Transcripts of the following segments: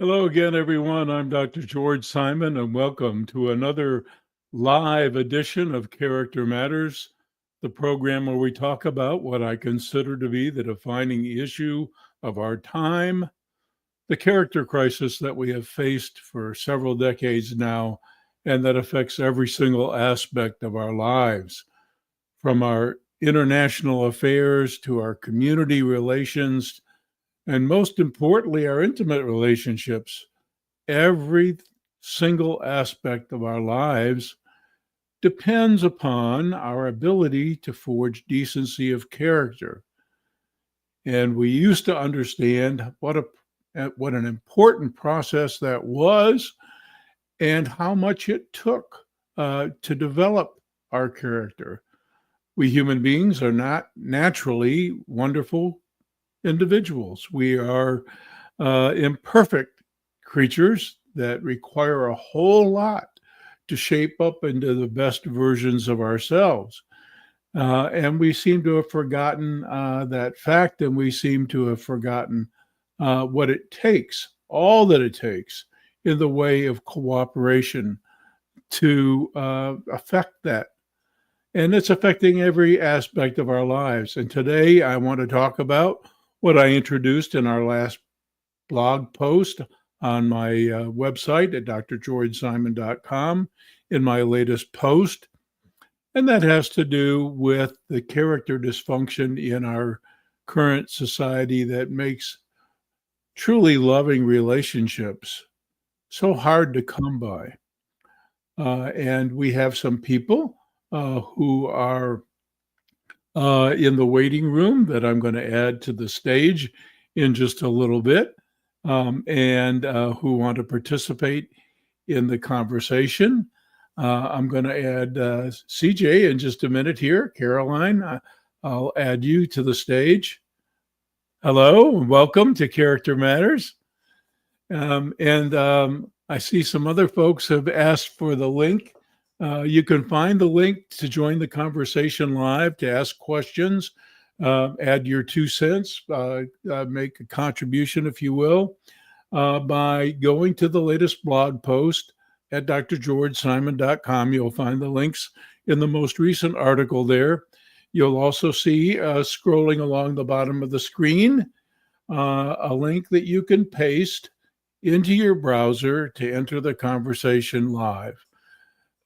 Hello again, everyone. I'm Dr. George Simon, and welcome to another live edition of Character Matters, the program where we talk about what I consider to be the defining issue of our time, the character crisis that we have faced for several decades now, and that affects every single aspect of our lives, from our international affairs to our community relations, and most importantly, our intimate relationships. Every single aspect of our lives depends upon our ability to forge decency of character. And we used to understand what an important process that was and how much it took to develop our character. We human beings are not naturally wonderful individuals. We are imperfect creatures that require a whole lot to shape up into the best versions of ourselves. And we seem to have forgotten that fact, and we seem to have forgotten what it takes, all that it takes in the way of cooperation to affect that. And it's affecting every aspect of our lives. And today I want to talk about what I introduced in our last blog post on my website at drgeorgesimon.com in my latest post. And that has to do with the character dysfunction in our current society that makes truly loving relationships so hard to come by. And we have some people who are in the waiting room that I'm going to add to the stage in just a little bit, and who want to participate in the conversation. I'm going to add CJ in just a minute here. Caroline, I'll add you to the stage. Hello, and welcome to Character Matters. And I see some other folks have asked for the link. You can find the link to join the conversation live, to ask questions, add your 2 cents, make a contribution, if you will, by going to the latest blog post at drgeorgesimon.com. You'll find the links in the most recent article there. You'll also see scrolling along the bottom of the screen a link that you can paste into your browser to enter the conversation live.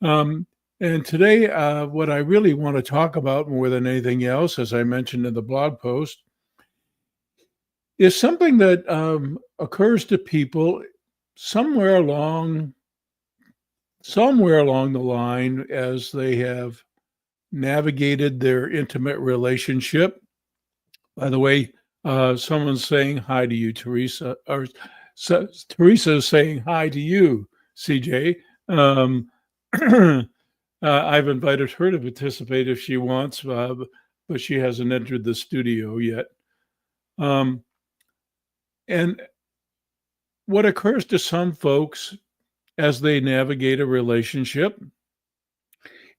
And today, what I really want to talk about more than anything else, as I mentioned in the blog post, is something that occurs to people somewhere along the line as they have navigated their intimate relationship. By the way, someone's saying hi to you, Teresa, or Teresa is saying hi to you, CJ. I've invited her to participate if she wants, but she hasn't entered the studio yet. And what occurs to some folks as they navigate a relationship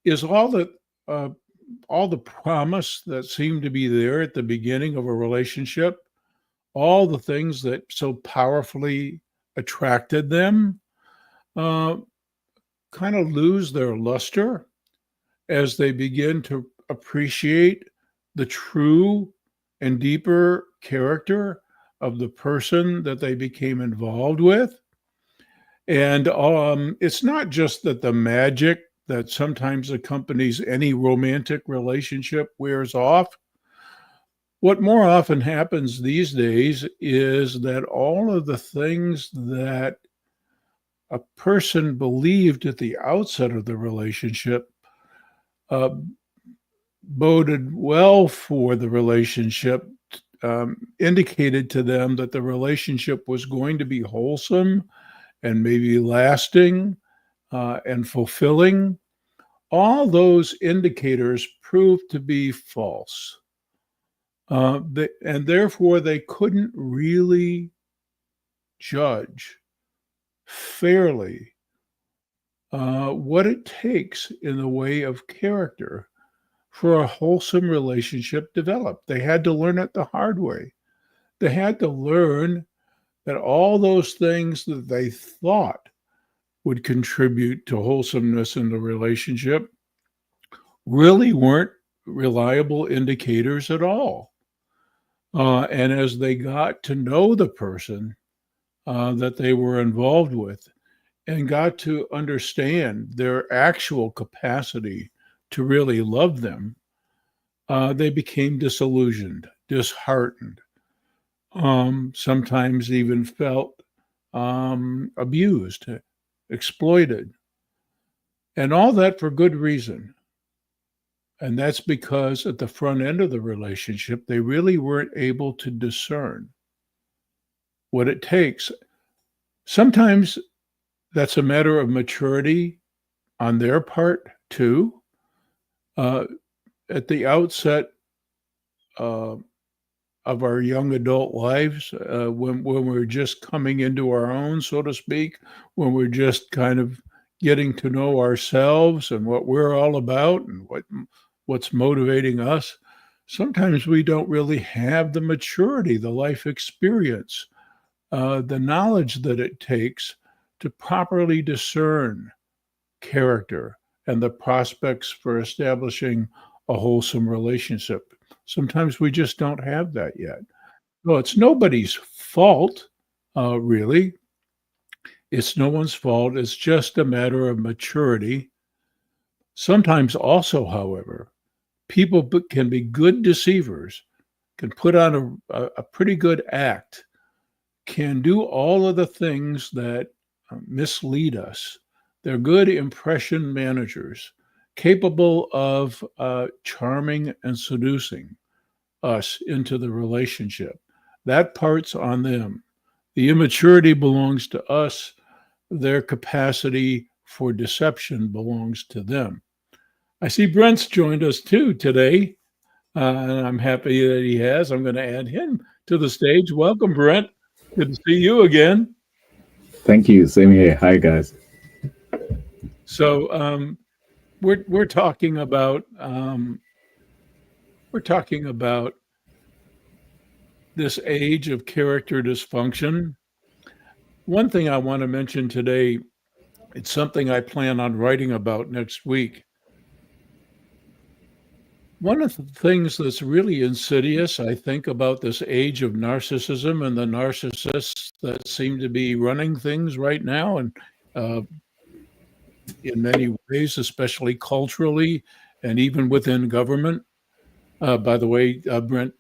is all the promise that seemed to be there at the beginning of a relationship, all the things that so powerfully attracted them, kind of lose their luster as they begin to appreciate the true and deeper character of the person that they became involved with. And it's not just that the magic that sometimes accompanies any romantic relationship wears off. What more often happens these days is that all of the things that a person believed at the outset of the relationship uh, boded well for the relationship, indicated to them that the relationship was going to be wholesome and maybe lasting and fulfilling. All those indicators proved to be false. And therefore, they couldn't really judge fairly what it takes in the way of character for a wholesome relationship develop. They had to learn it the hard way. They had to learn that all those things that they thought would contribute to wholesomeness in the relationship really weren't reliable indicators at all. And as they got to know the person that they were involved with and got to understand their actual capacity to really love them, they became disillusioned, disheartened, sometimes even felt abused, exploited, and all that for good reason. And that's because at the front end of the relationship, they really weren't able to discern what it takes. Sometimes that's a matter of maturity on their part, too. Uh, at the outset uh, of our young adult lives, when we're just coming into our own, so to speak, when we're just kind of getting to know ourselves and what we're all about and what's motivating us, sometimes we don't really have the maturity, the life experience, the knowledge that it takes to properly discern character and the prospects for establishing a wholesome relationship. Sometimes we just don't have that yet. Well, it's nobody's fault, really. It's no one's fault. It's just a matter of maturity. Sometimes, also, however, people can be good deceivers, can put on a pretty good act, can do all of the things that mislead us. They're good impression managers, capable of charming and seducing us into the relationship. That part's on them. The immaturity belongs to us. Their capacity for deception belongs to them. I see Brent's joined us too today, and I'm happy that he has. I'm going to add him to the stage. Welcome, Brent. Good to see you again. Thank you. Same here. Hi, guys. So we're talking about this age of character dysfunction. One thing I want to mention today, it's something I plan on writing about next week. One of the things that's really insidious, I think, about this age of narcissism and the narcissists that seem to be running things right now, and uh, in many ways, especially culturally and even within government. By the way, Brent,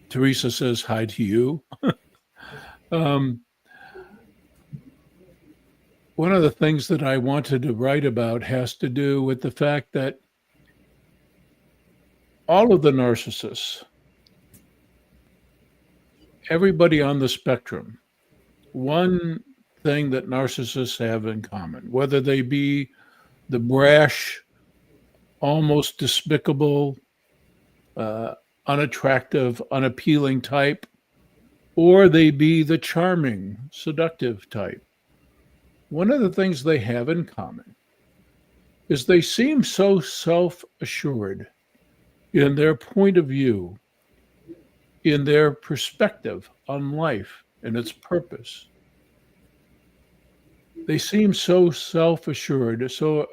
Teresa says hi to you. um, One of the things that I wanted to write about has to do with the fact that all of the narcissists, everybody on the spectrum, one thing that narcissists have in common, whether they be the brash, almost despicable, uh, unattractive, unappealing type, or they be the charming, seductive type, one of the things they have in common is they seem so self assured in their point of view, in their perspective on life and its purpose. They seem so self assured, so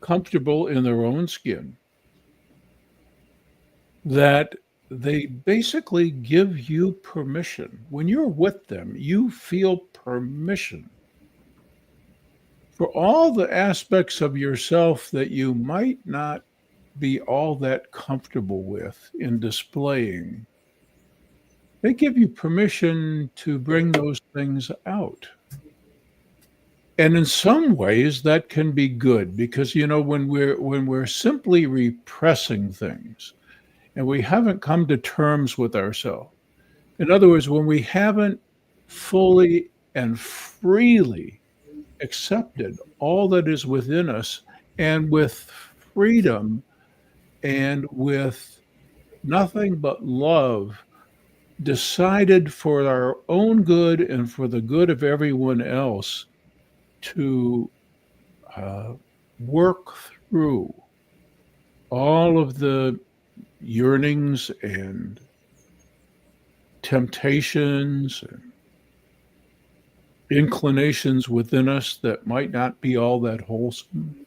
comfortable in their own skin that they basically give you permission. When you're with them, you feel permission for all the aspects of yourself that you might not be all that comfortable with in displaying. They give you permission to bring those things out. And in some ways that can be good because when we're simply repressing things and we haven't come to terms with ourselves. In other words, when we haven't fully and freely accepted all that is within us and with freedom and with nothing but love decided for our own good and for the good of everyone else to uh, work through all of the yearnings and temptations and inclinations within us that might not be all that wholesome,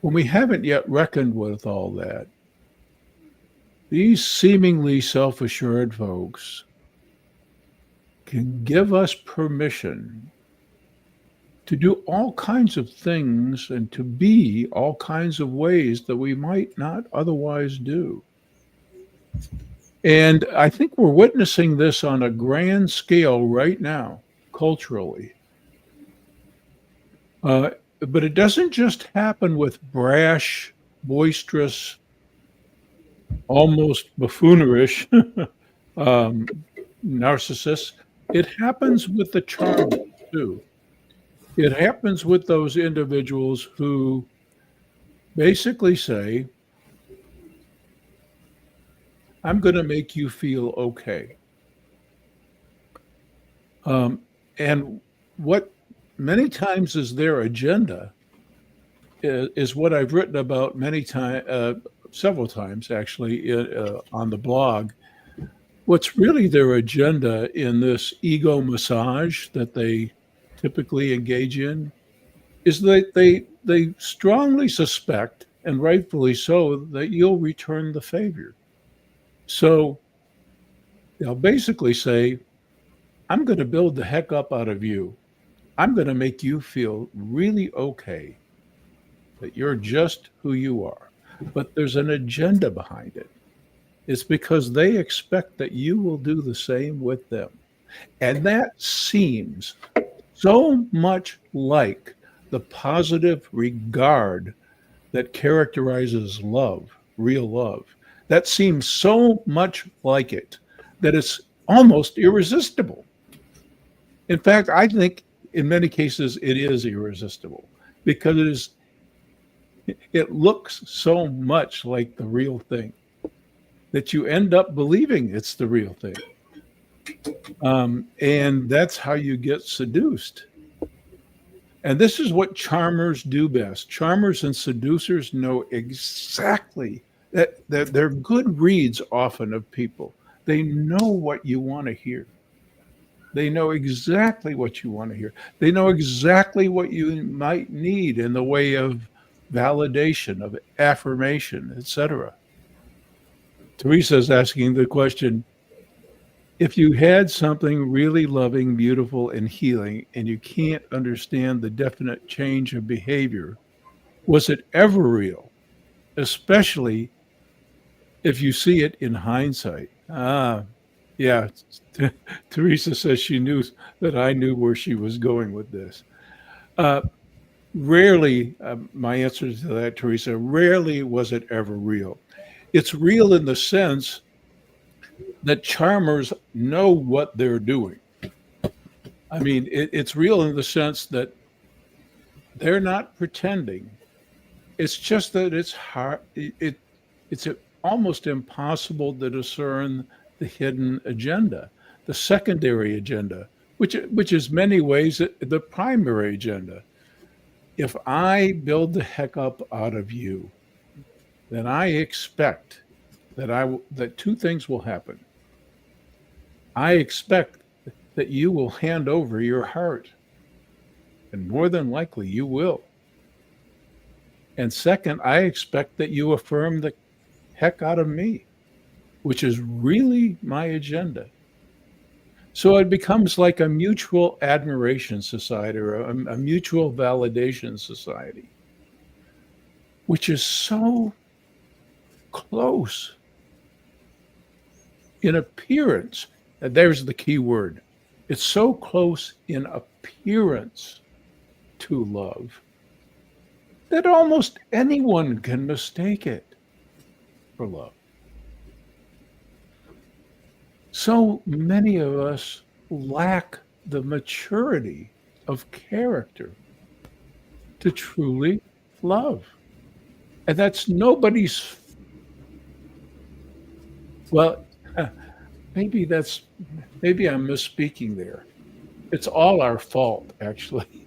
when we haven't yet reckoned with all that, these seemingly self assured folks can give us permission to do all kinds of things and to be all kinds of ways that we might not otherwise do. And I think we're witnessing this on a grand scale right now, culturally. Uh, but it doesn't just happen with brash, boisterous, almost buffoonerish narcissists. It happens with the charmers too. It happens with those individuals who basically say, I'm going to make you feel okay. And what many times is their agenda is what I've written about many times, several times actually, on the blog. What's really their agenda in this ego massage that they typically engage in is that they strongly suspect, and rightfully so, that you'll return the favor. So they'll basically say, I'm going to build the heck up out of you. I'm going to make you feel really okay that you're just who you are. But there's an agenda behind it. It's because they expect that you will do the same with them. And that seems so much like the positive regard that characterizes love, real love. That seems so much like it that it's almost irresistible. In fact, I think in many cases it is irresistible because it looks so much like the real thing that you end up believing it's the real thing. And that's how you get seduced. And this is what charmers do best. Charmers and seducers know exactly that they're good reads often of people. They know what you want to hear. They know exactly what you want to hear. They know exactly what you might need in the way of validation, of affirmation, etc. Teresa's asking the question, if you had something really loving, beautiful, and healing, and you can't understand the definite change of behavior, was it ever real? Especially if you see it in hindsight. Yeah. Teresa says she knew that I knew where she was going with this. Rarely, my answer to that, Teresa, rarely was it ever real. It's real in the sense that charmers know what they're doing. I mean, it's real in the sense that they're not pretending. It's just that it's hard. It's almost impossible to discern the hidden agenda, the secondary agenda, which is many ways the primary agenda. If I build the heck up out of you, then I expect that two things will happen. I expect that you will hand over your heart, and more than likely you will. And second, I expect that you affirm the heck out of me, which is really my agenda. So it becomes like a mutual admiration society or a mutual validation society, which is so close in appearance. And there's the key word. It's so close in appearance to love that almost anyone can mistake it for love. So many of us lack the maturity of character to truly love. And that's nobody's, well, maybe I'm misspeaking there. It's all our fault, actually.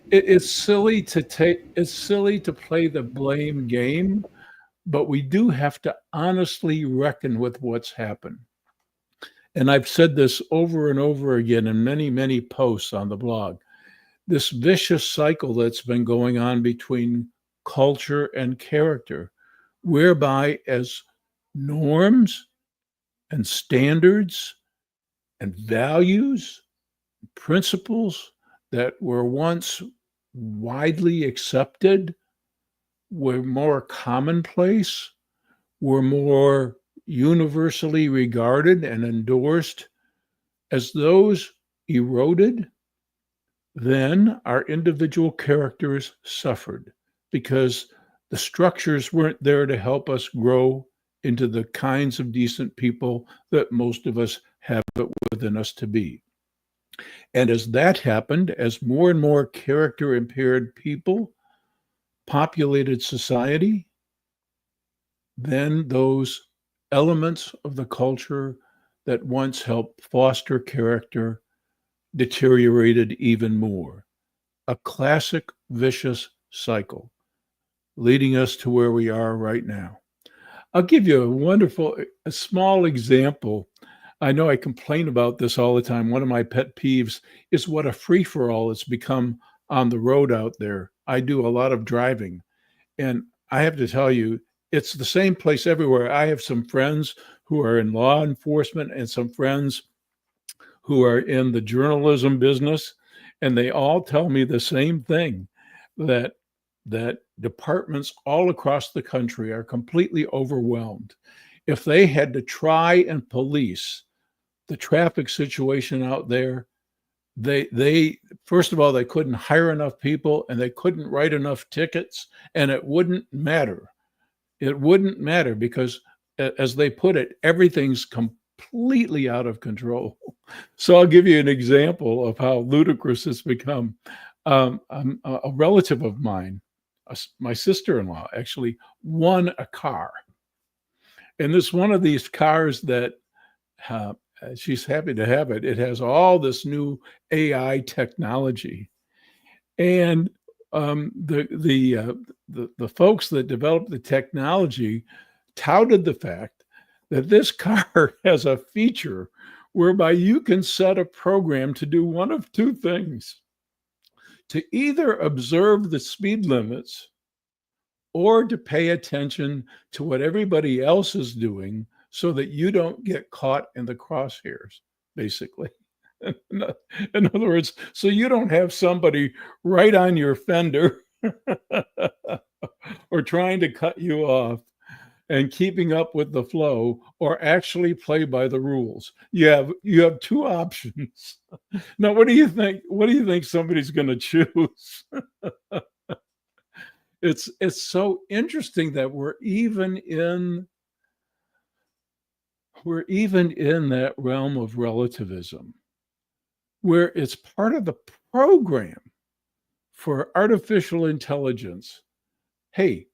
It's silly to play the blame game, but we do have to honestly reckon with what's happened. And I've said this over and over again in many, many posts on the blog. This vicious cycle that's been going on between culture and character, whereby as norms and standards and values, principles that were once widely accepted were more commonplace, were more universally regarded and endorsed. As those eroded, then our individual characters suffered because the structures weren't there to help us grow into the kinds of decent people that most of us have it within us to be. And as that happened, as more and more character impaired people populated society, then those elements of the culture that once helped foster character deteriorated even more. A classic vicious cycle leading us to where we are right now. I'll give you a small example. I know I complain about this all the time. One of my pet peeves is what a free for all it's become on the road out there. I do a lot of driving, and I have to tell you, it's the same place everywhere. I have some friends who are in law enforcement and some friends who are in the journalism business, and they all tell me the same thing, that departments all across the country are completely overwhelmed. If they had to try and police the traffic situation out there, they first of all, they couldn't hire enough people and they couldn't write enough tickets, and it wouldn't matter. It wouldn't matter because, as they put it, everything's completely out of control. So I'll give you an example of how ludicrous it's become. A relative of mine, my sister-in-law, actually won a car, and this one of these cars that she's happy to have it. It has all this new AI technology, and the folks that developed the technology touted the fact that this car has a feature whereby you can set a program to do one of two things: to either observe the speed limits or to pay attention to what everybody else is doing so that you don't get caught in the crosshairs, basically. In other words, so you don't have somebody right on your fender or trying to cut you off and keeping up with the flow, or actually play by the rules. You have two options. Now, what do you think? What do you think somebody's going to choose? It's so interesting that we're even in that realm of relativism, where it's part of the program for artificial intelligence. Hey,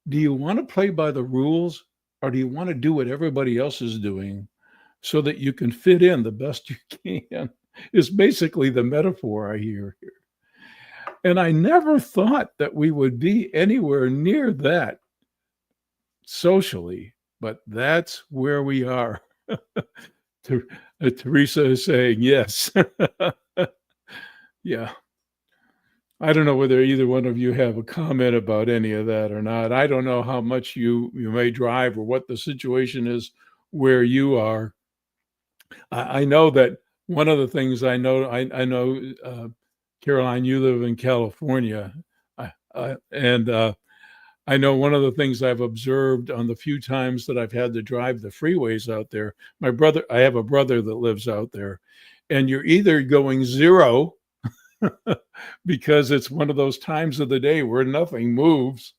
do you want to play by the rules, or do you want to do what everybody else is doing so that you can fit in the best you can? Is basically the metaphor I hear here. And I never thought that we would be anywhere near that socially, but that's where we are. Teresa is saying yes. Yeah. I don't know whether either one of you have a comment about any of that or not. I don't know how much you may drive or what the situation is where you are. I know that one of the things I know, Caroline, you live in California, and I know one of the things I've observed on the few times that I've had to drive the freeways out there. I have a brother that lives out there, and you're either going zero because it's one of those times of the day where nothing moves,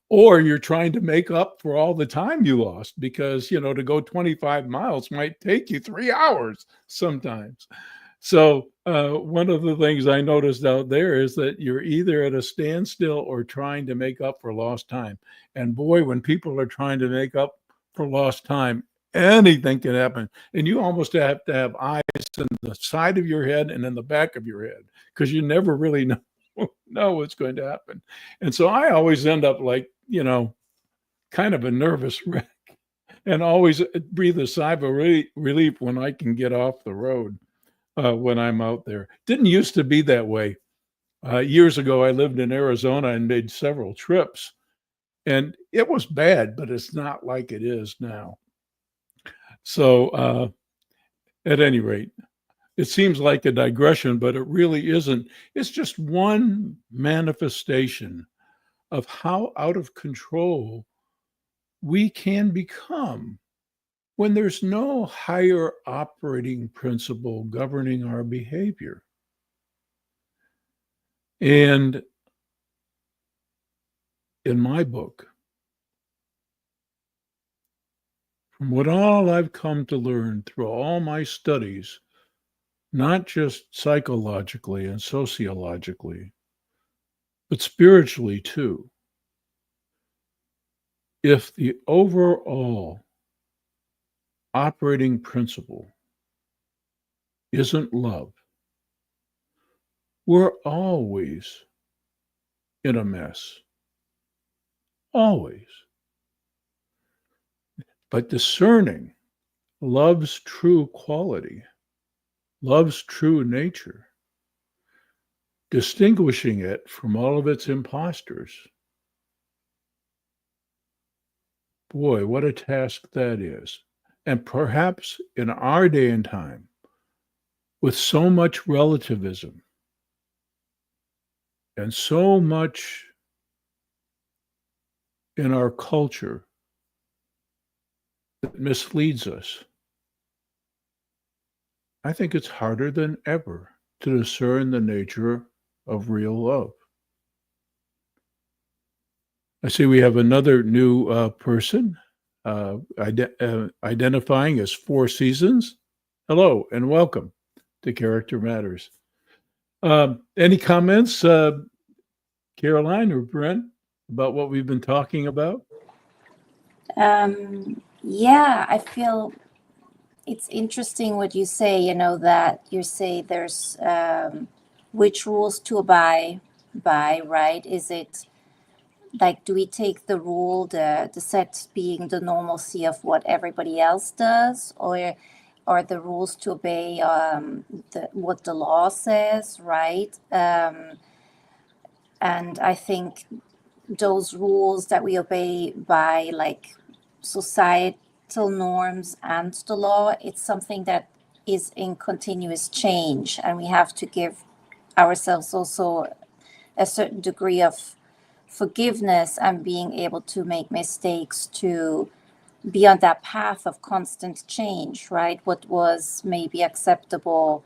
or you're trying to make up for all the time you lost because, to go 25 miles might take you 3 hours sometimes. So one of the things I noticed out there is that you're either at a standstill or trying to make up for lost time. And boy, when people are trying to make up for lost time, anything can happen. And you almost have to have eyes in the side of your head and in the back of your head, because you never really know what's going to happen. And so I always end up like, kind of a nervous wreck and always breathe a sigh of relief when I can get off the road when I'm out there. Didn't used to be that way. Years ago, I lived in Arizona and made several trips, and it was bad, but it's not like it is now. So, at any rate, it seems like a digression, but it really isn't. It's just one manifestation of how out of control we can become when there's no higher operating principle governing our behavior. And in my book, from what all I've come to learn through all my studies, not just psychologically and sociologically, but spiritually too, if the overall operating principle isn't love, we're always in a mess. Always. But discerning love's true quality, love's true nature, distinguishing it from all of its imposters. Boy, what a task that is. And perhaps in our day and time, with so much relativism and so much in our culture that misleads us, I think it's harder than ever to discern the nature of real love. I see we have another new person identifying as Four Seasons. Hello and welcome to Character Matters. Any comments, Caroline or Brent, about what we've been talking about? Yeah, I feel it's interesting what you say, that you say there's which rules to abide by, right? Is it like, do we take the rule, the set being the normalcy of what everybody else does, or are the rules to obey what the law says, right? And I think those rules that we obey by like societal norms and the law, it's something that is in continuous change, and we have to give ourselves also a certain degree of forgiveness and being able to make mistakes to be on that path of constant change, right? What was maybe acceptable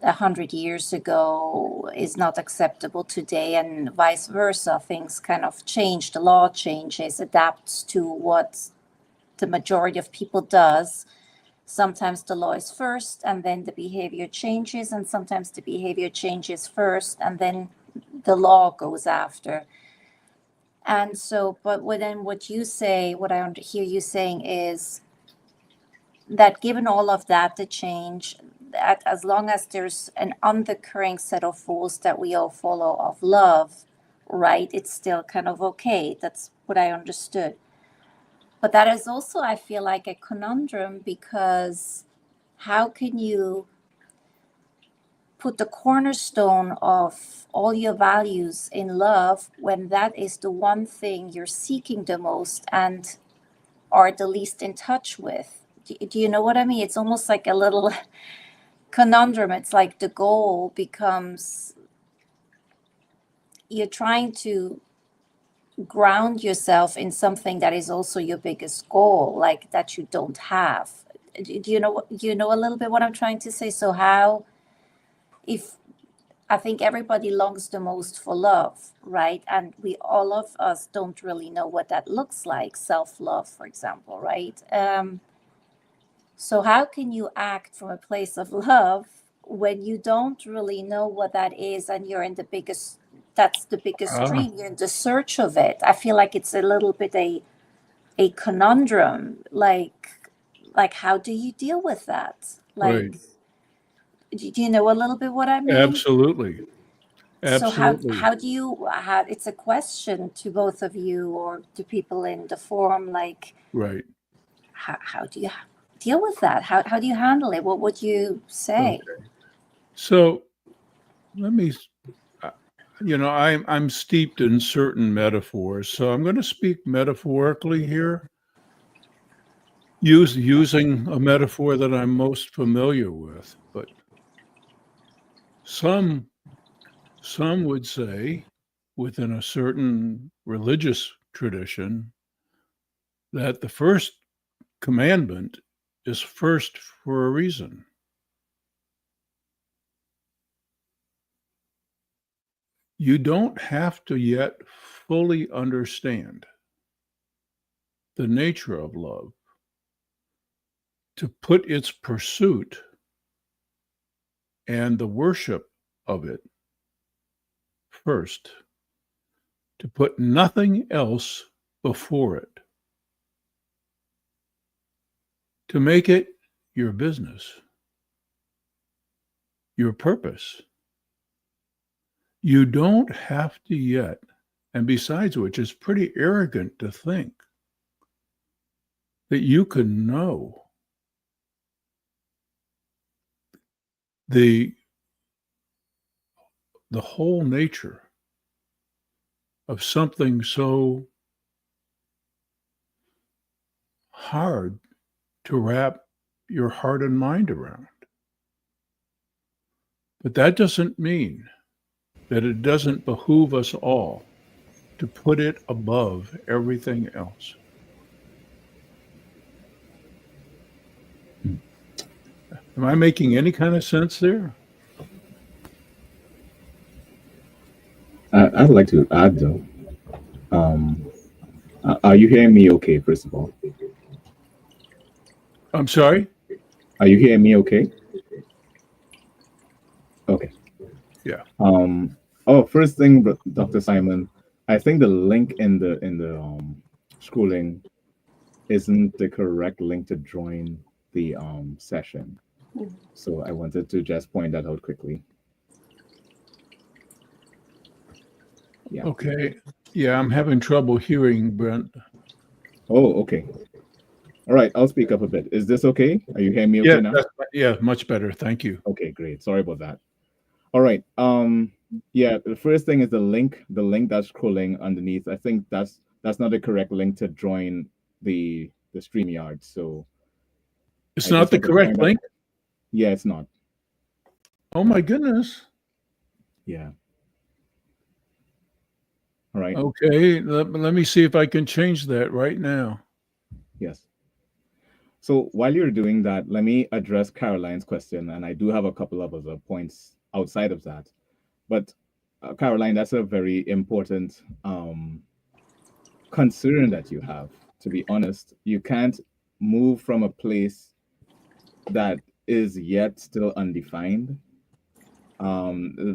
100 years ago is not acceptable today, and vice versa. Things kind of change, the law changes, adapts to what the majority of people does. Sometimes the law is first and then the behavior changes, and sometimes the behavior changes first and then the law goes after. And so, but then what you say, what I hear you saying is that given all of that, the change, that as long as there's an undercurring set of rules that we all follow of love, right, it's still kind of okay. That's what I understood. But that is also, I feel like, a conundrum, because how can you put the cornerstone of all your values in love when that is the one thing you're seeking the most and are the least in touch with? Do you know what I mean? It's almost like a little conundrum. It's like the goal becomes, you're trying to ground yourself in something that is also your biggest goal, like that you don't have. Do you know a little bit what I'm trying to say? So how, if I think everybody longs the most for love, right? And we, all of us, don't really know what that looks like, self-love, for example, right? So how can you act from a place of love when you don't really know what that is, and you're in the biggest, that's the biggest dream, you're in the search of it? I feel like it's a little bit a conundrum. Like how do you deal with that? Like, Right. do you know a little bit what I mean? Absolutely. So Absolutely. how do you it's a question to both of you or to people in the forum, like Right. how do you deal with that? How do you handle it? What would you say? Okay. So let me, uh, I'm steeped in certain metaphors, so I'm going to speak metaphorically here, using a metaphor that I'm most familiar with. But some some would say, within a certain religious tradition, that the first commandment is first for a reason. You don't have to yet fully understand the nature of love to put its pursuit and the worship of it first, to put nothing else before it, to make it your business, your purpose. You don't have to yet, and besides which, it's pretty arrogant to think that you can know the the whole nature of something so hard to wrap your heart and mind around. But that doesn't mean that it doesn't behoove us all to put it above everything else. Am I making any kind of sense there? I'd like to add though. Um, are you hearing me okay, first of all? I'm sorry? Are you hearing me okay? Okay. Yeah. First thing, Dr. Simon, I think the link in the scrolling isn't the correct link to join the session. So I wanted to just point that out quickly. Yeah. Okay. Yeah, I'm having trouble hearing, Brent. Oh, okay. All right, I'll speak up a bit. Is this okay? Are you hearing me Yeah, okay now? yeah, much better. Thank you. Okay, great. Sorry about that. All right. Yeah, the first thing is the link that's scrolling underneath. I think that's not the correct link to join the StreamYard. So It's I not just the want to correct point out. link. Yeah, it's not. Oh Yeah. my goodness. Yeah. All right. Okay, let me see if I can change that right now. Yes. So while you're doing that, let me address Caroline's question, and I do have a couple of other points outside of that. But Caroline, that's a very important concern that you have. To be honest, you can't move from a place that is yet still undefined.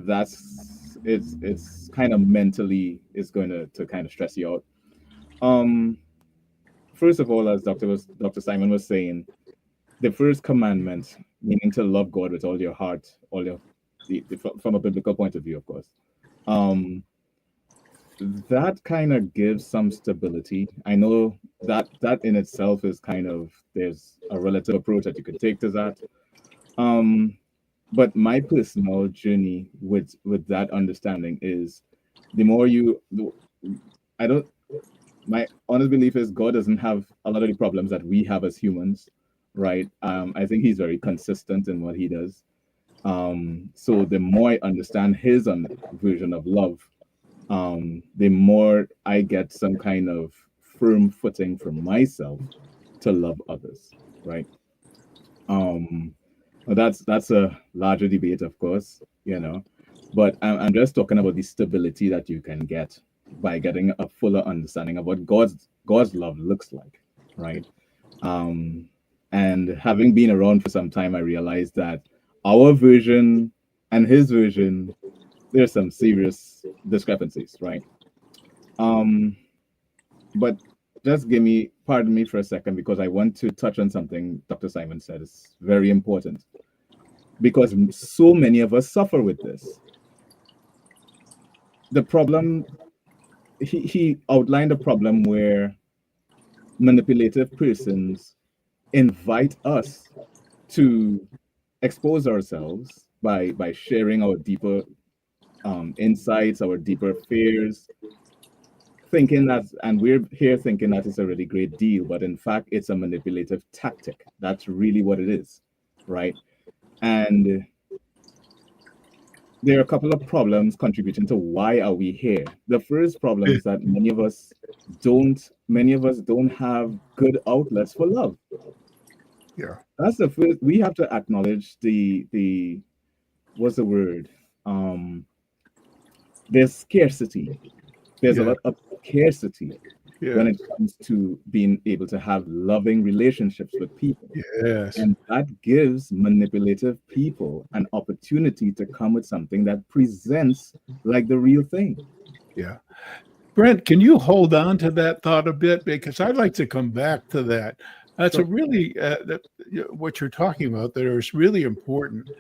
That's it's kind of mentally is going to kind of stress you out. Um, First of all, as Dr. Simon was saying, the first commandment, meaning to love God with all your heart, all your from a biblical point of view, of course. Um, that kind of gives some stability. I know that that in itself is kind of there's a relative approach that you could take to that. Um, but my personal journey with that understanding is the more I don't my honest belief is God doesn't have a lot of the problems that we have as humans, right? I think he's very consistent in what he does. So the more I understand his version of love, the more I get some kind of firm footing for myself to love others, right? Um, well, that's a larger debate, of course, but I'm just talking about the stability that you can get by getting a fuller understanding of what God's love looks like, right? Um, and having been around for some time, I realized that our version and his version, there's some serious discrepancies, right? Um, but just pardon me for a second, because I want to touch on something Dr. Simon said is very important because so many of us suffer with this. the problem, he outlined a problem where manipulative persons invite us to expose ourselves by sharing our deeper insights, our deeper fears, thinking that, and we're here thinking that it's a really great deal, but in fact, it's a manipulative tactic. That's really what it is, right? And there are a couple of problems contributing to why are we here. The first problem is that many of us don't have good outlets for love. Yeah. That's the first. We have to acknowledge the what's the word? Um, there's scarcity. There's a Yeah. lot of scarcity when it Yes. comes to being able to have loving relationships with people. Yes. And that gives manipulative people an opportunity to come with something that presents like the real thing. Yeah. Brent, can you hold on to that thought a bit? Because I'd like to come back to that. That's a Sure. really, what you're talking about there is really important.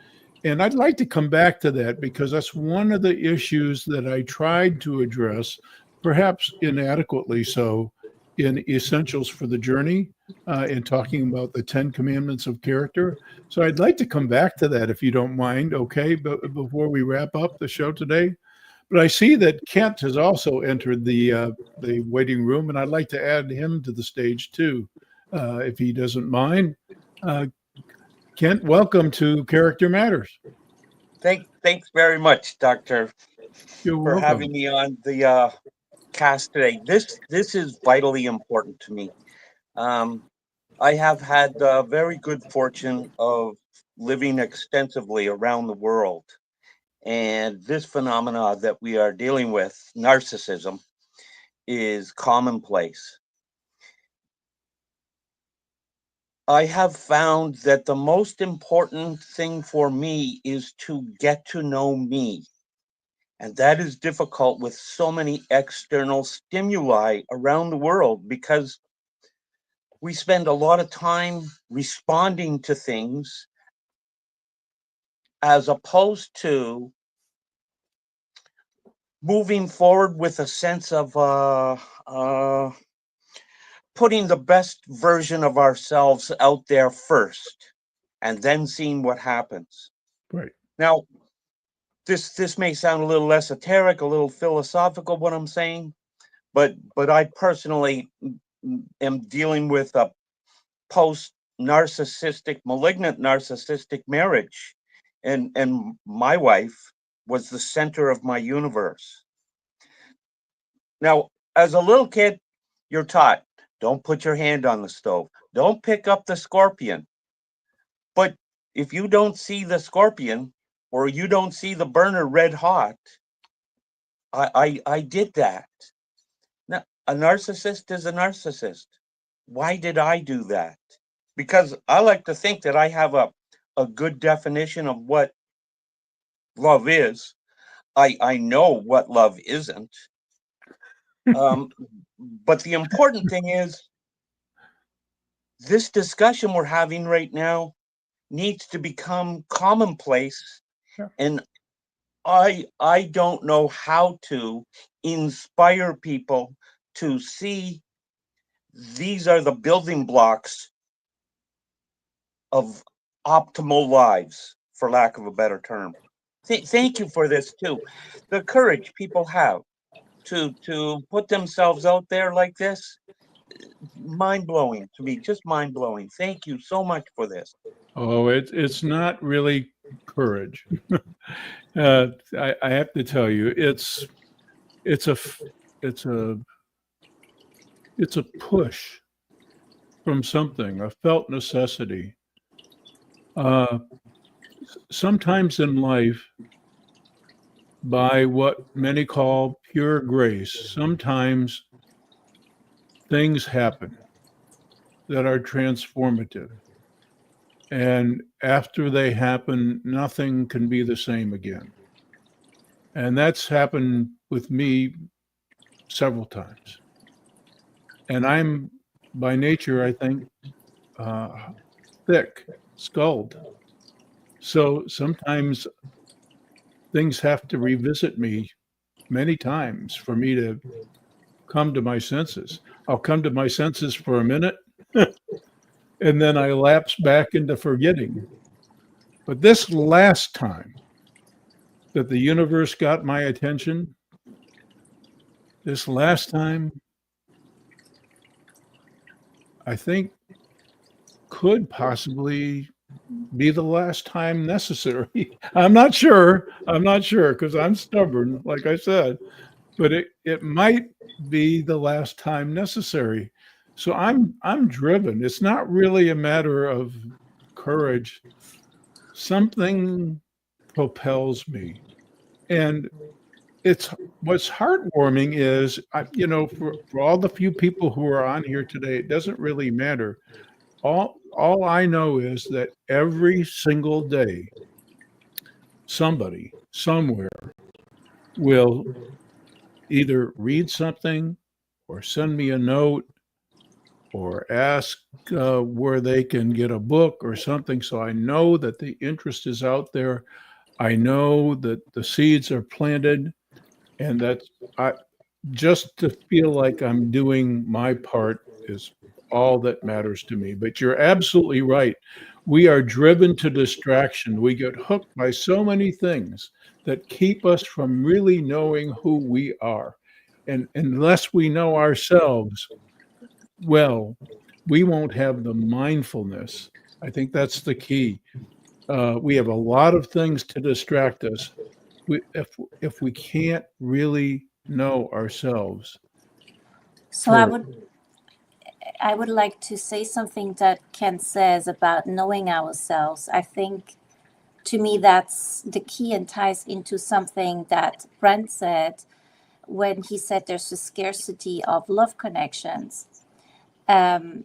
And I'd like to come back to that because that's one of the issues that I tried to address, perhaps inadequately so, in Essentials for the Journey, in talking about the 10 Commandments of Character. So I'd like to come back to that if you don't mind, okay, but before we wrap up the show today. But I see that Kent has also entered the waiting room, and I'd like to add him to the stage too, if he doesn't mind. Uh, Kent, welcome to Character Matters. Thanks very much, Doctor, You're for welcome. having me on the cast today. This is vitally important to me. Um, I have had the very good fortune of living extensively around the world, and this phenomena that we are dealing with, narcissism, is commonplace. I have found that the most important thing for me is to get to know me. And that is difficult with so many external stimuli around the world because we spend a lot of time responding to things as opposed to moving forward with a sense of putting the best version of ourselves out there first and then seeing what happens. Right. Now, this may sound a little esoteric, a little philosophical, what I'm saying, but I personally am dealing with a post narcissistic, malignant narcissistic marriage, and my wife was the center of my universe. Now, as a little kid, you're taught don't put your hand on the stove, don't pick up the scorpion. But if you don't see the scorpion or you don't see the burner red hot, I did that. Now, a narcissist is a narcissist. Why did I do that? Because I like to think that I have a good definition of what love is. I know what love isn't. Um, but the important thing is this discussion we're having right now needs to become commonplace. Yeah. And I don't know how to inspire people to see these are the building blocks of optimal lives, for lack of a better term. Thank you for this too. The courage people have to put themselves out there like this, mind blowing to me, just mind blowing. Thank you so much for this. Oh, it's not really courage. I have to tell you, it's a f- it's a it's a push from something, a felt necessity. Uh, Sometimes in life, by what many call pure grace, sometimes things happen that are transformative. And after they happen, nothing can be the same again. And that's happened with me several times. And I'm by nature, I think, thick skulled. So sometimes things have to revisit me many times for me to come to my senses. I'll come to my senses for a minute and then I lapse back into forgetting. But this last time that the universe got my attention, this last time, I think could possibly be the last time necessary. I'm not sure. I'm not sure because I'm stubborn, like I said, but it might be the last time necessary. So I'm driven. It's not really a matter of courage. Something propels me. And it's what's heartwarming is for all the few people who are on here today, it doesn't really matter. All I know is that every single day somebody somewhere will either read something or send me a note or ask where they can get a book or something. So I know that the interest is out there. I know that the seeds are planted, and that I just to feel like I'm doing my part is all that matters to me. But you're absolutely right. We are driven to distraction. We get hooked by so many things that keep us from really knowing who we are. And unless we know ourselves well, we won't have the mindfulness. I think that's the key. We have a lot of things to distract us. If we can't really know ourselves, So I would like to say something that Ken says about knowing ourselves. I think to me that's the key and ties into something that Brent said when he said there's a scarcity of love connections. Um,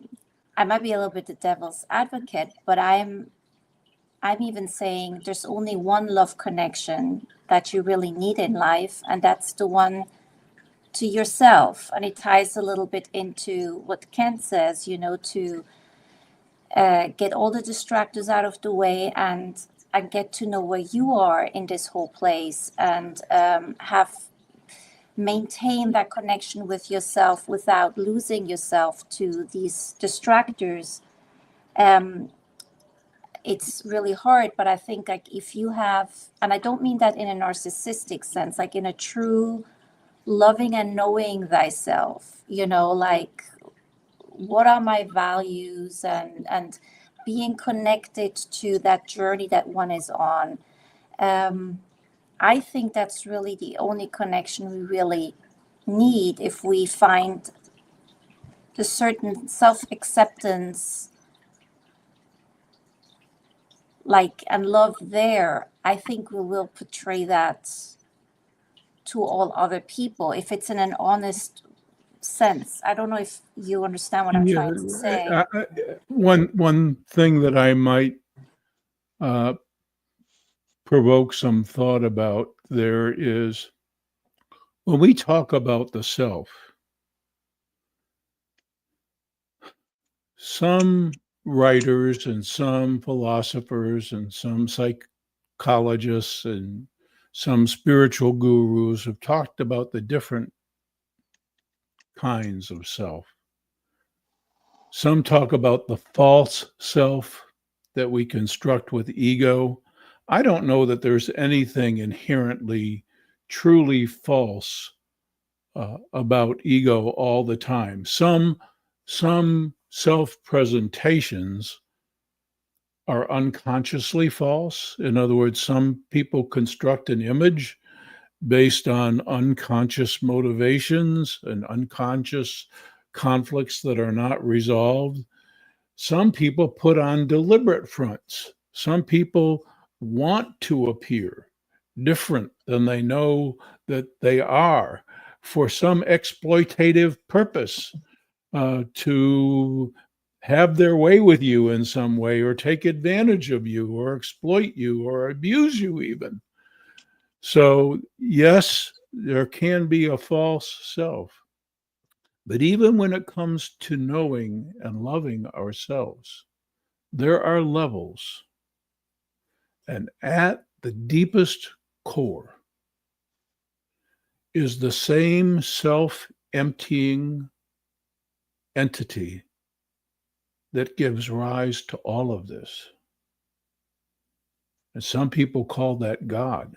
I might be a little bit the devil's advocate, but I'm even saying there's only one love connection that you really need in life, and that's the one to yourself. And it ties a little bit into what Ken says, to get all the distractors out of the way and get to know where you are in this whole place, and have maintain that connection with yourself without losing yourself to these distractors. um, it's really hard, but I think like if you have, and I don't mean that in a narcissistic sense, like in a true loving and knowing thyself, like what are my values, and being connected to that journey that one is on. um, I think that's really the only connection we really need if we find the certain self-acceptance, like, and love there. I think we will portray that to all other people if it's in an honest sense. I don't know if you understand what I'm yeah, trying to say. one thing that I might uh, provoke some thought about there is when we talk about the self, some writers and some philosophers and some psychologists and some spiritual gurus have talked about the different kinds of self. Some talk about the false self that we construct with ego. I don't know that there's anything inherently truly false about ego all the time. Some self presentations are unconsciously false. In other words, some people construct an image based on unconscious motivations and unconscious conflicts that are not resolved. Some people put on deliberate fronts. Some people want to appear different than they know that they are for some exploitative purpose, to have their way with you in some way, or take advantage of you, or exploit you, or abuse you, even. So, yes, there can be a false self. But even when it comes to knowing and loving ourselves, there are levels. And at the deepest core is the same self-emptying entity that gives rise to all of this. And some people call that God.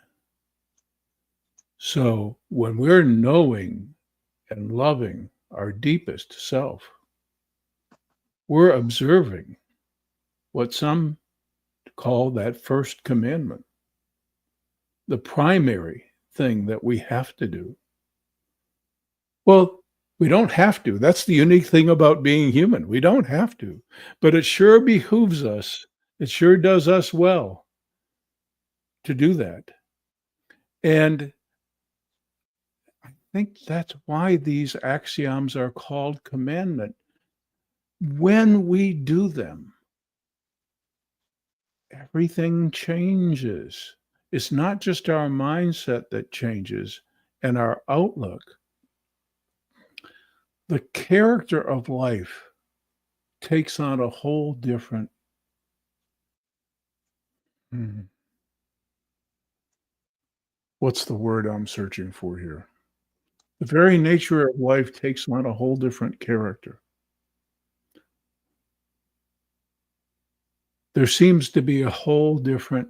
So when we're knowing and loving our deepest self, we're observing what some call that first commandment, the primary thing that we have to do. Well, we don't have to. That's the unique thing about being human. We don't have to, but it sure behooves us. It sure does us well to do that. And I think that's why these axioms are called commandment. When we do them, everything changes. It's not just our mindset that changes and our outlook. The character of life takes on a whole different what's the word I'm searching for here? The very nature of life takes on a whole different character. There seems to be a whole different,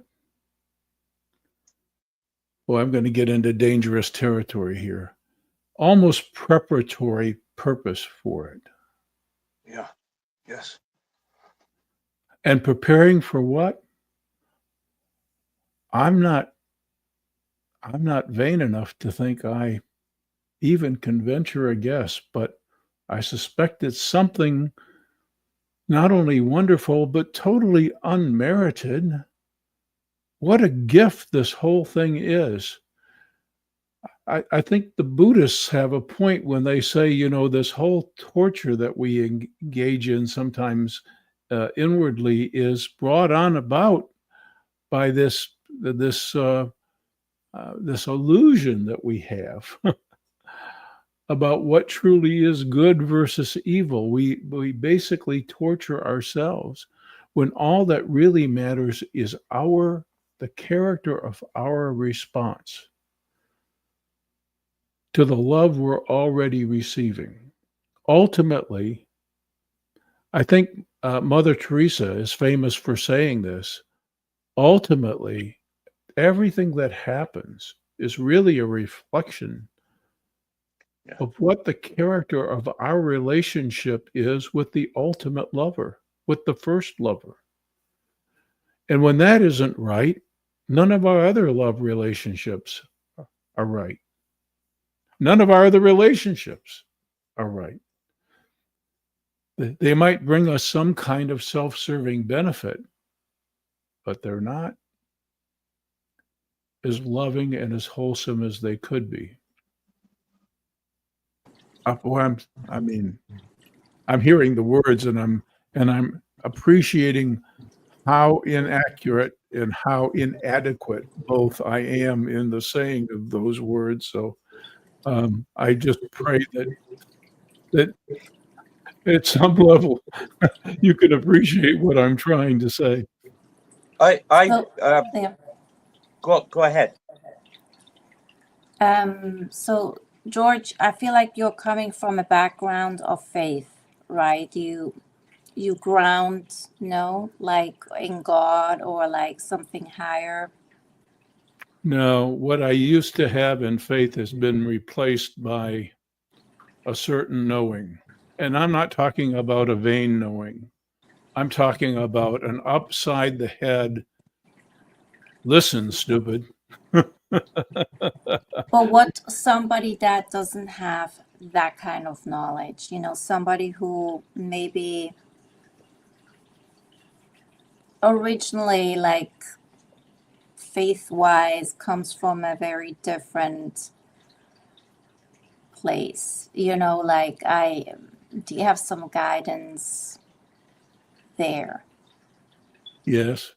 well, I'm going to get into dangerous territory here, almost preparatory purpose for it. Yeah. Yes. And preparing for what? I'm not vain enough to think I even can venture a guess, but I suspect it's something not only wonderful, but totally unmerited. What a gift this whole thing is. I think the Buddhists have a point when they say, you know, this whole torture that we engage in sometimes inwardly is brought on about by this illusion that we have about what truly is good versus evil. We basically torture ourselves when all that really matters is the character of our response to the love we're already receiving. Ultimately, I think Mother Teresa is famous for saying this. Ultimately, everything that happens is really a reflection of what the character of our relationship is with the ultimate lover, with the first lover. And when that isn't right, none of our other love relationships are right. None of our other relationships are right. They might bring us some kind of self-serving benefit, but they're not as loving and as wholesome as they could be. I'm hearing the words and I'm appreciating how inaccurate and how inadequate both I am in the saying of those words. So I just pray that at some level you can appreciate what I'm trying to say. Yeah. Go ahead. So George, I feel like you're coming from a background of faith, right? You ground, like in God or like something higher. No, what I used to have in faith has been replaced by a certain knowing. And I'm not talking about a vain knowing. I'm talking about an upside the head, listen, stupid. But what somebody that doesn't have that kind of knowledge, somebody who maybe originally, like faith-wise, comes from a very different place, like do you have some guidance there? Yes.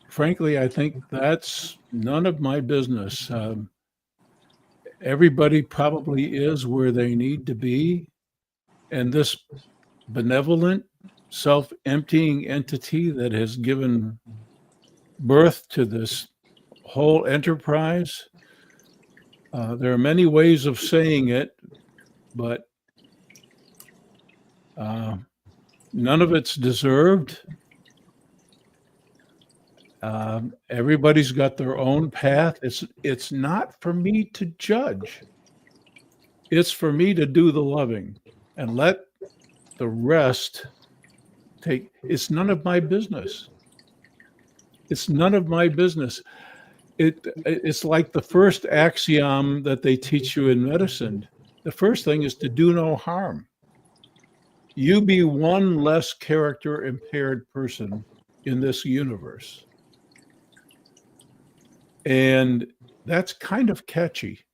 Frankly, I think that's none of my business. Everybody probably is where they need to be. And this benevolent, self-emptying entity that has given birth to this whole enterprise There are many ways of saying it, but none of it's deserved. Everybody's got their own path. It's not for me to judge. It's for me to do the loving and let the rest take. It's none of my business. It's none of my business. It's like the first axiom that they teach you in medicine. The first thing is to do no harm. You be one less character impaired person in this universe. And that's kind of catchy.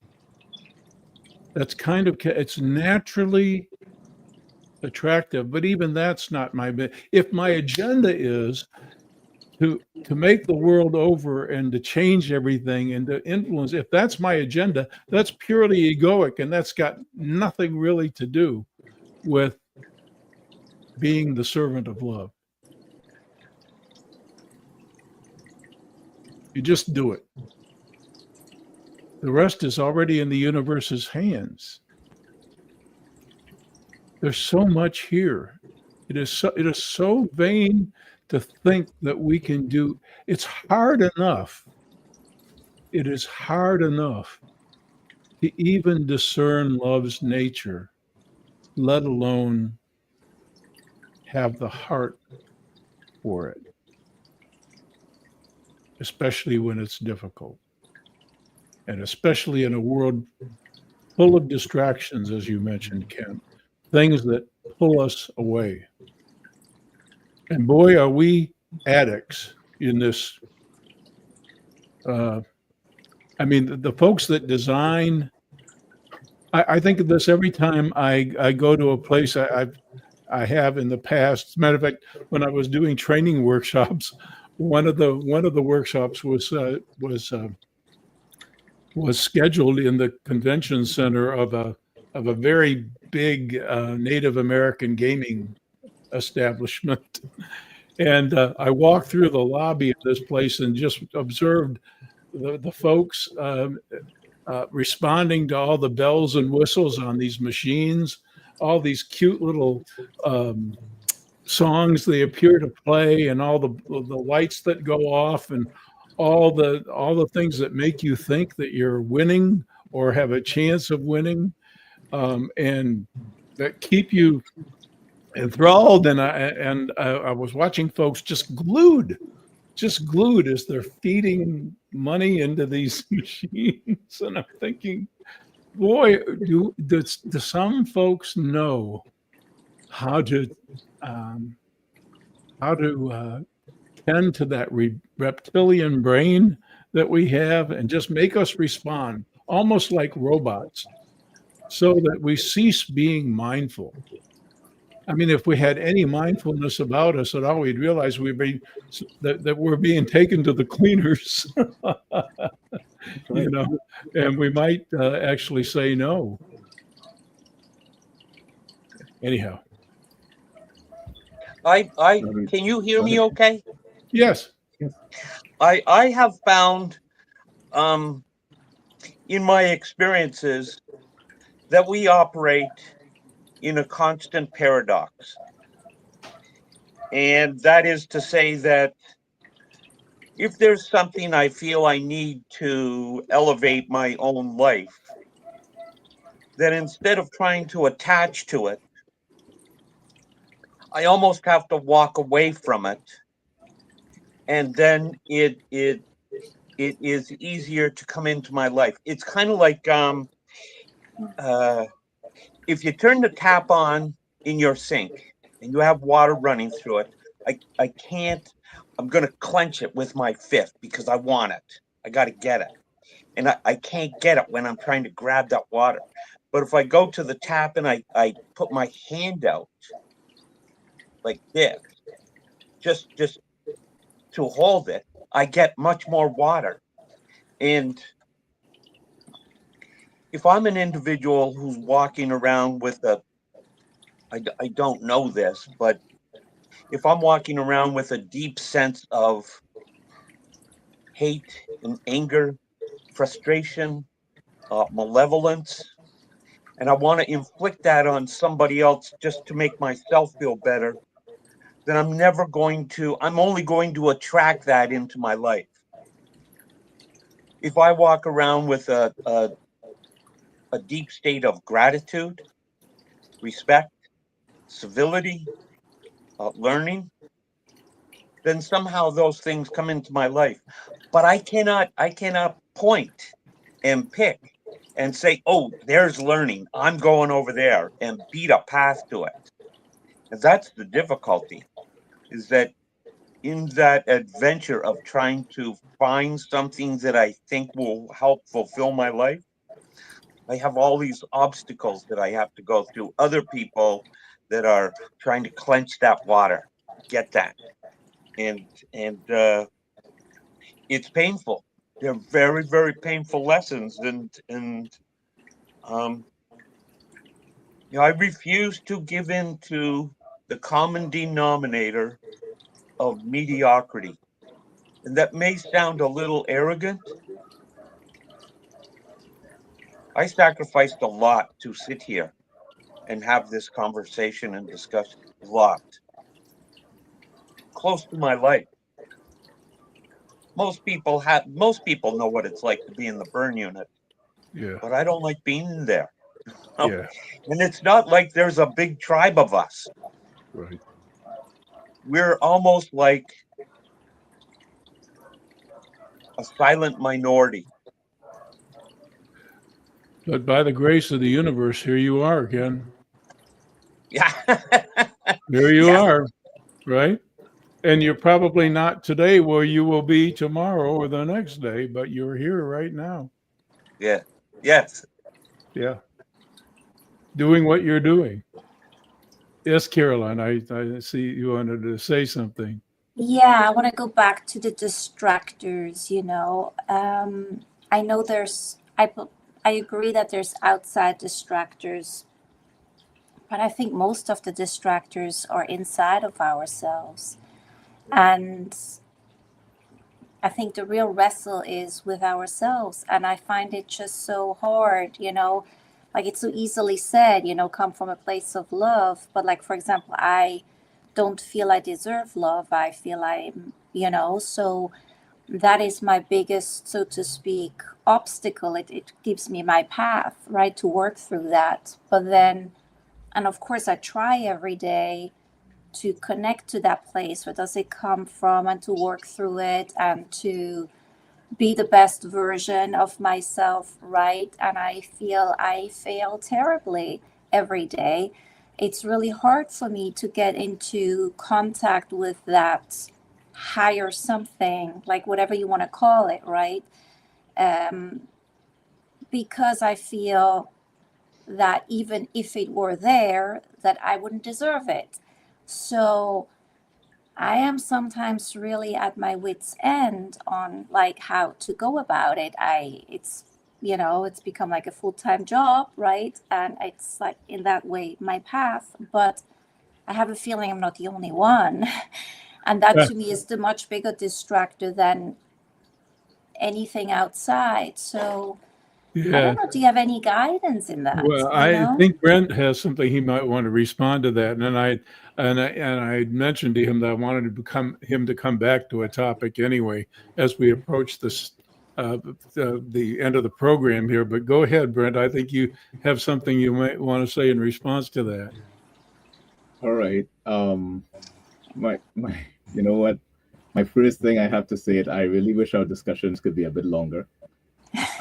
It's naturally attractive, but even that's not if my agenda is to make the world over and to change everything and to influence, if that's my agenda, that's purely egoic, and that's got nothing really to do with being the servant of love. You just do it. The rest is already in the universe's hands. There's so much here. It is so vain to think that we can do. It's hard enough. It is hard enough to even discern love's nature, let alone have the heart for it, especially when it's difficult. And especially in a world full of distractions, as you mentioned, Ken, things that pull us away. And boy, are we addicts in this. I mean, the folks that design, I think of this every time I go to a place I have in the past. As a matter of fact, when I was doing training workshops, one of the workshops was scheduled in the convention center of a very big Native American gaming establishment. And I walked through the lobby of this place and just observed the folks responding to all the bells and whistles on these machines, all these cute little songs they appear to play, and all the lights that go off, and all the things that make you think that you're winning or have a chance of winning, and that keep you enthralled. And I was watching folks just glued as they're feeding money into these machines, and I'm thinking, boy, do some folks know how to tend to that reptilian brain that we have and just make us respond almost like robots, so that we cease being mindful. I mean, if we had any mindfulness about us at all, we'd realize that we're being taken to the cleaners, you know, and we might actually say no. Anyhow, Can you hear me okay? yes. I have found in my experiences that we operate in a constant paradox. And that is to say that if there's something I feel I need to elevate my own life, then instead of trying to attach to it, I almost have to walk away from it. And then it is easier to come into my life. It's kind of like if you turn the tap on in your sink and you have water running through it, I can't, I'm going to clench it with my fist because I want it. I got to get it. And I can't get it when I'm trying to grab that water. But if I go to the tap and I put my hand out like this, just to hold it, I get much more water. And if I'm an individual who's walking around with I don't know this, but if I'm walking around with a deep sense of hate and anger, frustration, malevolence, and I want to inflict that on somebody else just to make myself feel better, then I'm only going to attract that into my life. If I walk around with a deep state of gratitude, respect, civility, learning, then somehow those things come into my life. But I cannot point and pick and say, oh, there's learning. I'm going over there and beat a path to it. And that's the difficulty, is that in that adventure of trying to find something that I think will help fulfill my life, I have all these obstacles that I have to go through. Other people that are trying to clench that water, get that, and it's painful. They're very, very painful lessons, and um, I refuse to give in to the common denominator of mediocrity. And that may sound a little arrogant. I sacrificed a lot to sit here and have this conversation and discussion. A lot. Close to my life. Most people know what it's like to be in the burn unit, Yeah. but I don't like being in there. Yeah. And it's not like there's a big tribe of us. Right. We're almost like a silent minority. But by the grace of the universe, here you are again. Yeah. There you Yeah. are, right? And you're probably not today where you will be tomorrow or the next day, but you're here right now. Yeah. Yes. Yeah. Doing what you're doing. Yes, Caroline, I see you wanted to say something. Yeah, I want to go back to the distractors, I know I agree that there's outside distractors, but I think most of the distractors are inside of ourselves. And I think the real wrestle is with ourselves. And I find it just so hard, like it's so easily said, come from a place of love. But, like, for example, I don't feel I deserve love. I feel so that is my biggest, so to speak, obstacle. It gives me my path, right, to work through that. But then, and of course, I try every day to connect to that place. Where does it come from? And to work through it and to be the best version of myself, right? And I feel I fail terribly every day. It's really hard for me to get into contact with that higher something, like whatever you want to call it, right? Um, because I feel that even if it were there, that I wouldn't deserve it. So I am sometimes really at my wit's end on like how to go about it. It's become like a full-time job, right? And it's like in that way my path, but I have a feeling I'm not the only one. And that Yeah. to me is the much bigger distractor than anything outside. So I Yeah. don't know, do you have any guidance in that, Well, you I know? think Brent has something he might want to respond to that. And I mentioned to him that I wanted him to come back to a topic anyway as we approach this the end of the program here. But go ahead, Brent. I think you have something you might want to say in response to that. All right. My you know what? My first thing I have to say is I really wish our discussions could be a bit longer.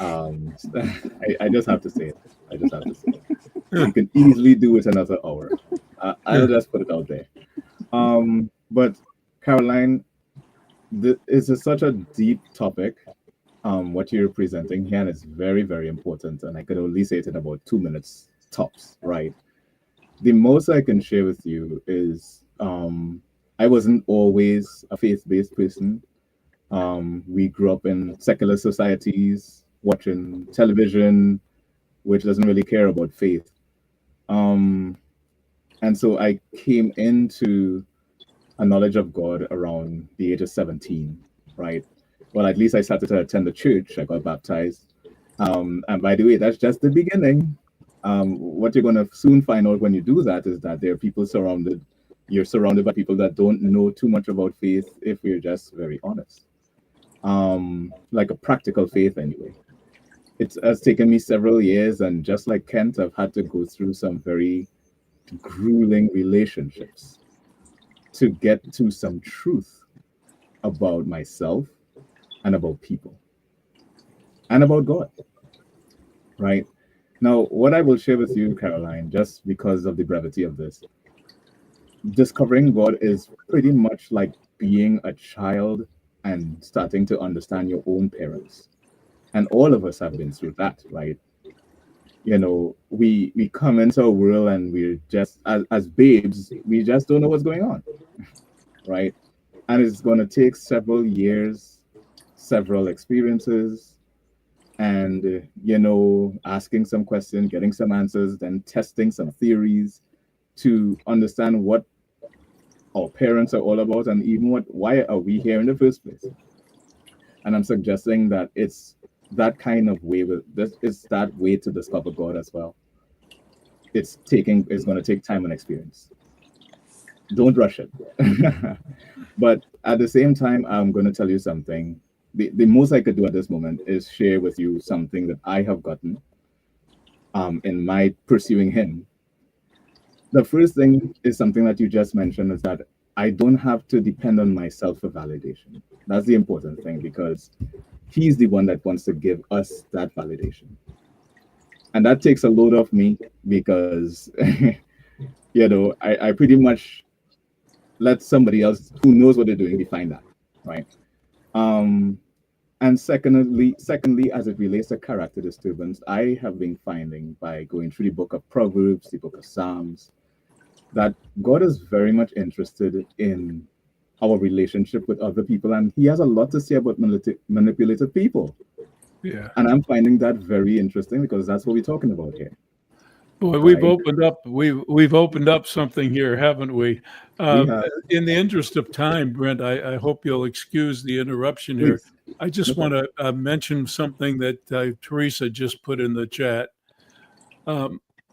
I just have to say it. I just have to say it. We could easily do it another hour. I'll just put it out there. But Caroline, such a deep topic. What you're presenting here is very, very important, and I could only say it in about 2 minutes tops, right? The most I can share with you is I wasn't always a faith-based person. We grew up in secular societies, watching television, which doesn't really care about faith. Um, and so I came into a knowledge of God around the age of 17, right? Well, at least I started to attend the church. I got baptized. And by the way, that's just the beginning. What you're going to soon find out when you do that is that there are people surrounded. You're surrounded by people that don't know too much about faith, if we're just very honest. Like a practical faith, anyway. It has taken me several years, and just like Kent, I've had to go through some very grueling relationships to get to some truth about myself and about people and about God. Right? Now, what I will share with you, Caroline, just because of the brevity of this, discovering God is pretty much like being a child and starting to understand your own parents. And all of us have been through that, right? You know, we come into a world and we're just as babes, we just don't know what's going on, right? And it's going to take several years, several experiences, and asking some questions, getting some answers, then testing some theories to understand what our parents are all about, and even why are we here in the first place. And I'm suggesting that it's that kind of way. With this, it's that way to discover God as well. It's going to take time and experience. Don't rush it. But at the same time, I'm going to tell you something. The most I could do at this moment is share with you something that I have gotten in my pursuing Him. The first thing is something that you just mentioned, is that I don't have to depend on myself for validation. That's the important thing, because He's the one that wants to give us that validation. And that takes a load off me, because, I pretty much let somebody else who knows what they're doing define that, right? And secondly, as it relates to character disturbance, I have been finding, by going through the book of Proverbs, the book of Psalms, that God is very much interested in our relationship with other people, and He has a lot to say about manipulative people. Yeah. And I'm finding that very interesting, because that's what we're talking about here. Boy, we've opened up something here, haven't we? We have, In the interest of time, Brent, I hope you'll excuse the interruption here. please. I just No want to mention something that Teresa just put in the chat.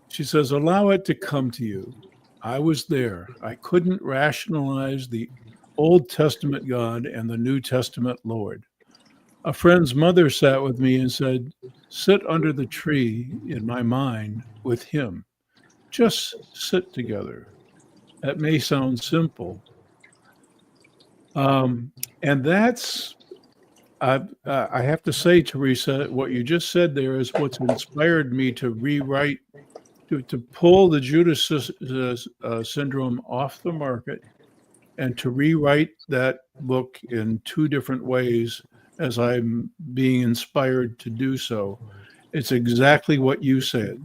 She says, "Allow it to come to you. I was there. I couldn't rationalize the Old Testament God and the New Testament Lord. A friend's mother sat with me and said, 'Sit under the tree in my mind with him. Just sit together.' That may sound simple." And that's, I have to say, Teresa, what you just said there is what's inspired me to rewrite, to pull the Judas syndrome off the market, and to rewrite that book in two different ways as I'm being inspired to do so. It's exactly what you said.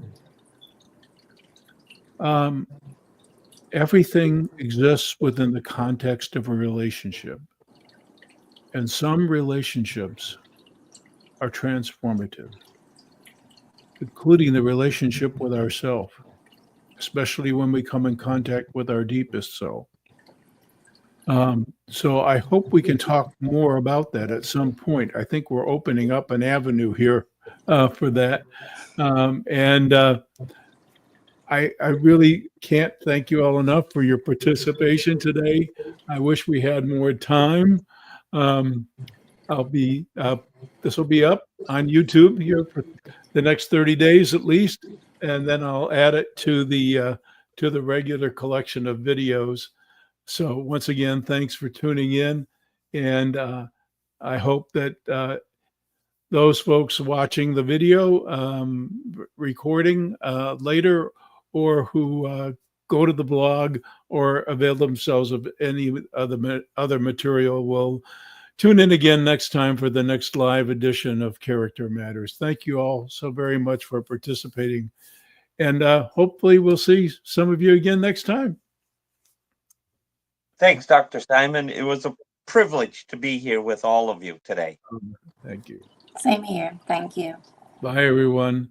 Everything exists within the context of a relationship, and some relationships are transformative, including the relationship with ourselves, especially when we come in contact with our deepest self. So I hope we can talk more about that at some point. I think we're opening up an avenue here for that. I really can't thank you all enough for your participation today. I wish we had more time. This will be up on YouTube here for the next 30 days at least, and then I'll add it to the regular collection of videos. So once again, thanks for tuning in, and I hope that those folks watching the video recording later, or who go to the blog or avail themselves of any other material, will tune in again next time for the next live edition of Character Matters. Thank you all so very much for participating, and hopefully we'll see some of you again next time. Thanks, Dr. Simon. It was a privilege to be here with all of you today. Thank you. Same here. Thank you. Bye, everyone.